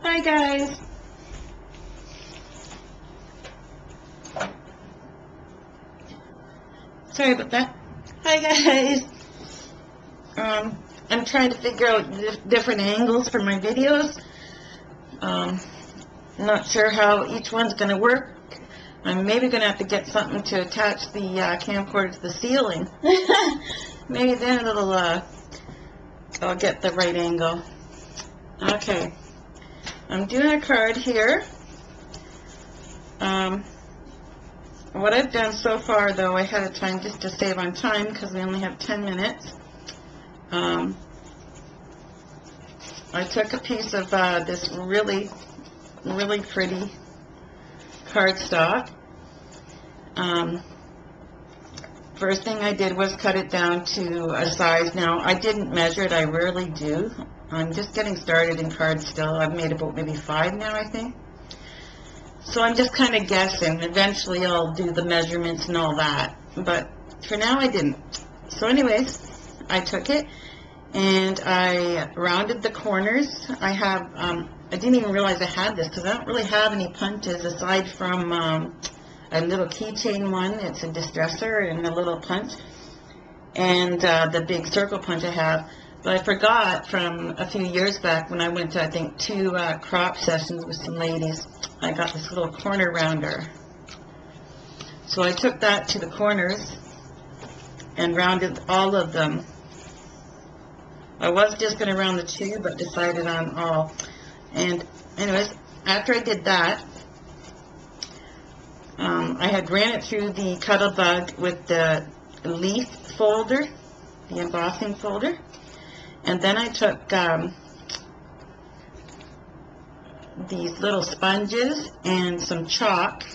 Hi guys. Sorry about that. Hi guys. I'm trying to figure out different angles for my videos. Not sure how each one's going to work. I'm maybe going to have to get something to attach the camcorder to the ceiling. Maybe then I'll get the right angle. Okay. I'm doing a card here. What I've done so far, though, ahead of time, just to save on time, because we only have 10 minutes, I took a piece of this really pretty cardstock. First thing I did was cut it down to a size. Now, I didn't measure it. I rarely do. I'm just getting started in cards still. I've made about maybe 5 now, I think. So I'm just kind of guessing. Eventually I'll do the measurements and all that. But for now I didn't. So anyways, I took it and I rounded the corners. I didn't even realize I had this because I don't really have any punches aside from a little keychain one. It's a distressor and a little punch. And the big circle punch I have. But I forgot from a few years back when I went to, I think, 2 crop sessions with some ladies, I got this little corner rounder. So I took that to the corners and rounded all of them. I was just going to round the 2, but decided on all. And anyways, after I did that, I had ran it through the Cuttlebug with the leaf folder, the embossing folder. And then I took these little sponges and some chalk.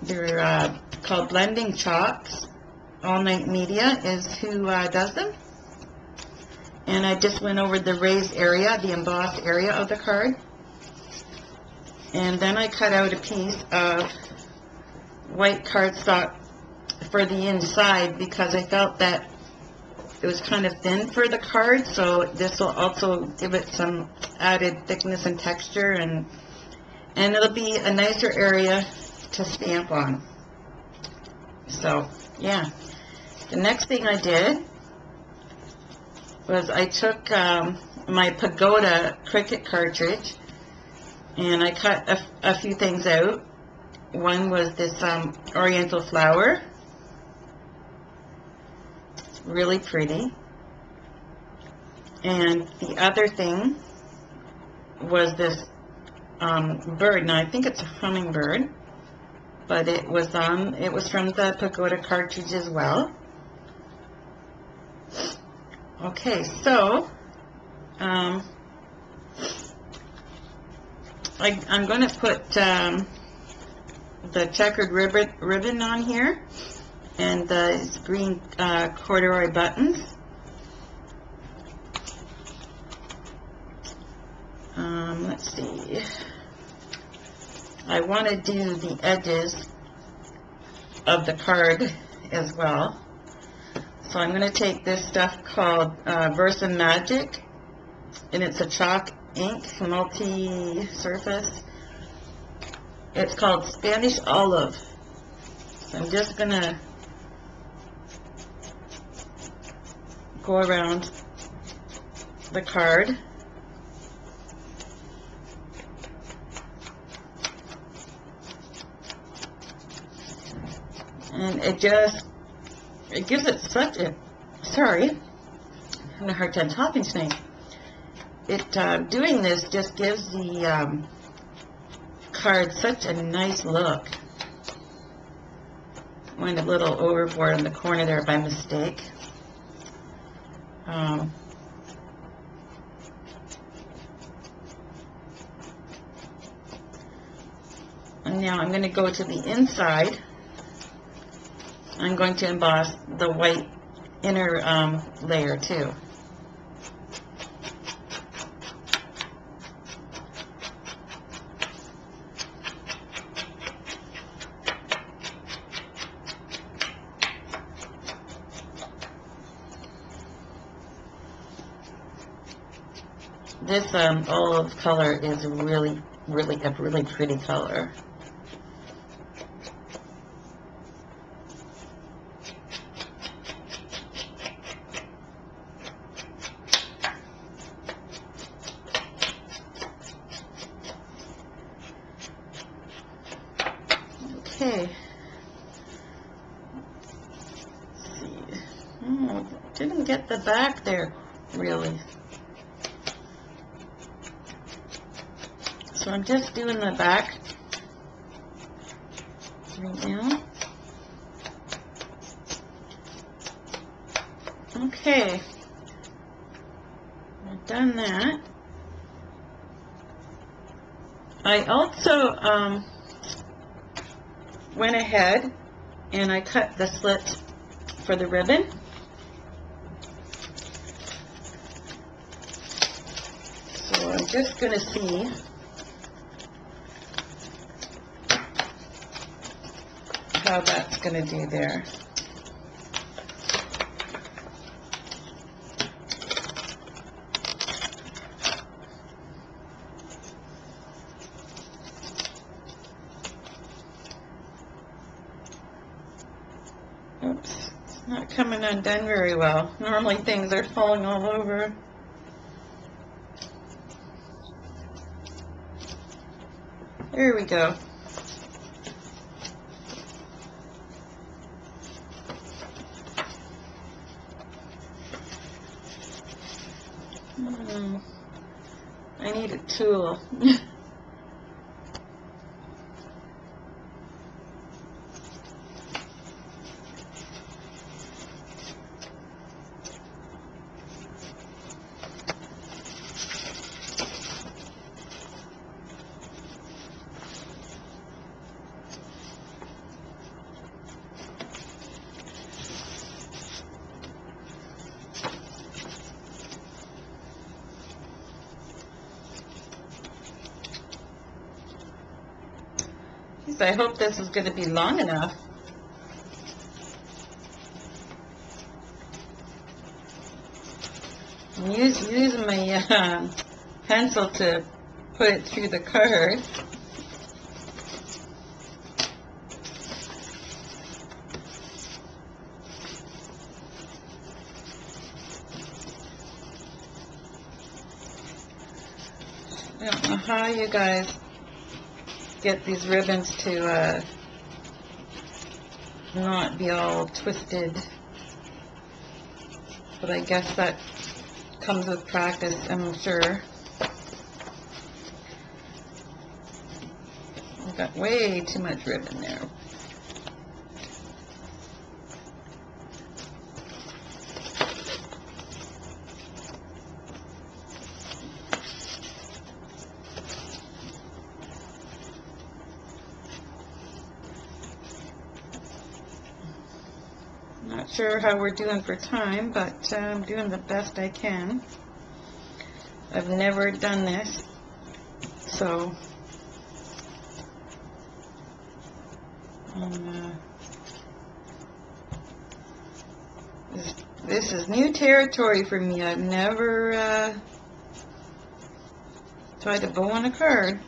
They're called blending chalks. All Night Media is who does them. And I just went over the raised area, the embossed area of the card. And then I cut out a piece of white cardstock for the inside because I felt that it was kind of thin for the card, so this will also give it some added thickness and texture, and it'll be a nicer area to stamp on. So, yeah. The next thing I did was I took my Pagoda Cricut cartridge, and I cut a few things out. One was this oriental flower. Really pretty. And the other thing was this bird. Now I think it's a hummingbird, but it was from the Pagoda cartridge as well. Okay, so I'm going to put the checkered ribbon on here and the green corduroy buttons. Let's see. I want to do the edges of the card as well. So I'm going to take this stuff called Versa Magic, and it's a chalk ink multi-surface. It's called Spanish Olive. So I'm just going to go around the card. And it gives it such a, sorry, I'm having a hard time talking tonight. Doing this just gives the card such a nice look. Went a little overboard in the corner there by mistake. And now I'm going to go to the inside. I'm going to emboss the white inner layer too. This olive color is really a really pretty color. Okay. Let's see. Oh, didn't get the back there, really. So I'm just doing the back right now. Okay. I've done that. I also went ahead and I cut the slits for the ribbon. So I'm just going to see how that's going to do there. Oops, it's not coming undone very well. Normally things are falling all over. There we go. I need a tool. I hope this is going to be long enough. I'm using my pencil to put it through the card. I don't know how you guys get these ribbons to not be all twisted, but I guess that comes with practice, I'm sure. I've got way too much ribbon there. Not sure how we're doing for time, but I'm doing the best I can. I've never done this, so this is new territory for me. I've never tried to bow on a card.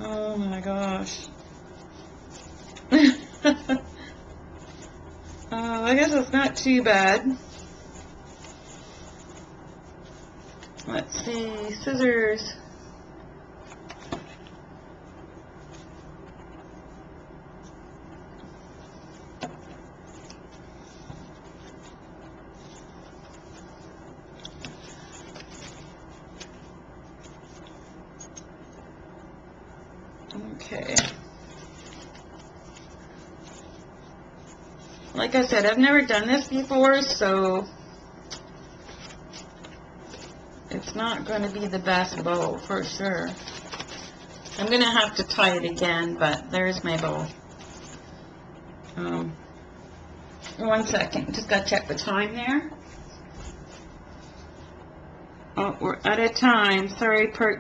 Oh my gosh. I guess it's not too bad. Let's see, scissors. Okay. Like I said, I've never done this before, so it's not going to be the best bow for sure. I'm going to have to tie it again, but there's my bow. 1 second, just got to check the time there. Oh, we're out of time. Sorry, Perk.